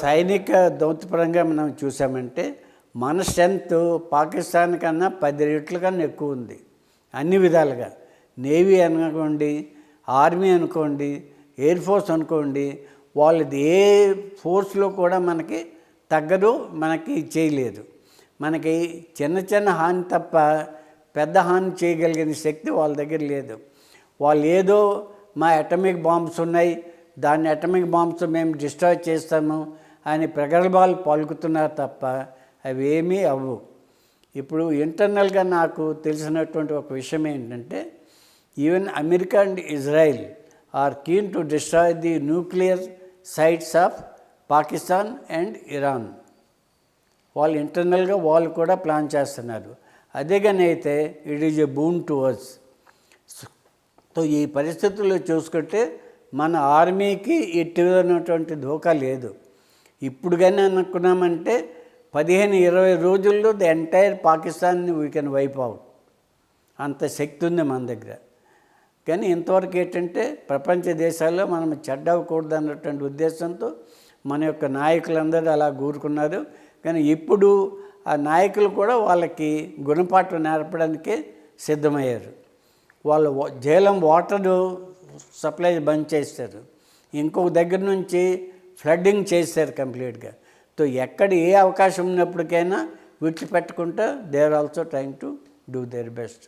సైనిక దౌత్యపరంగా మనం చూసామంటే మన స్ట్రెంత్ పాకిస్తాన్ కన్నా 10 రెట్ల కన్నా ఎక్కువ ఉంది అన్ని విధాలుగా. నేవీ అనుకోండి, ఆర్మీ అనుకోండి, ఎయిర్ ఫోర్స్ అనుకోండి, వాళ్ళది ఏ ఫోర్స్లో కూడా మనకి తగ్గదు, మనకి చేయలేదు. మనకి చిన్న చిన్న హాని తప్ప పెద్ద హాని చేయగలిగిన శక్తి వాళ్ళ దగ్గర లేదు. వాళ్ళు ఏదో మా అటమిక్ బాంబ్స్ ఉన్నాయి, దాన్ని అటమిక్ బాంబ్స్ మేము డిస్ట్రాయ్ చేస్తాము అని ప్రగల్భాలు పలుకుతున్నారు తప్ప అవి ఏమీ అవ్వవు. ఇప్పుడు ఇంటర్నల్గా నాకు తెలిసినటువంటి ఒక విషయం ఏంటంటే, even America and Israel are keen to destroy the nuclear sites of Pakistan and Iran. వాళ్ళు ఇంటర్నల్గా వాళ్ళు కూడా ప్లాన్ చేస్తున్నారు. అదే కానీ అయితే it is a boon to us. So ఈ పరిస్థితుల్లో చూసుకుంటే మన ఆర్మీకి ఎటువంటి ధోకా లేదు. ఇప్పుడు కానీ అనుకున్నామంటే 15-20 రోజుల్లో ది ఎంటైర్ పాకిస్తాన్ని వీ కెన్ వైప్ అవుట్. అంత శక్తి ఉంది మన దగ్గర. కానీ ఇంతవరకు ఏంటంటే ప్రపంచ దేశాల్లో మనం చెడ్డవకూడదు అన్నటువంటి ఉద్దేశంతో మన యొక్క నాయకులందరూ అలా కూరుకున్నారు. కానీ ఇప్పుడు ఆ నాయకులు కూడా వాళ్ళకి గుణపాఠం నేర్పడానికే సిద్ధమయ్యారు. వాళ్ళు జేలం వాటర్ సప్లై బంద్ చేస్తారు, ఇంకొక దగ్గర నుంచి ఫ్లడ్డింగ్ చేస్తారు కంప్లీట్గా. సో ఎక్కడ ఏ అవకాశం ఉన్నప్పటికైనా విడిచిపెట్టకుండా they are also trying to do their best.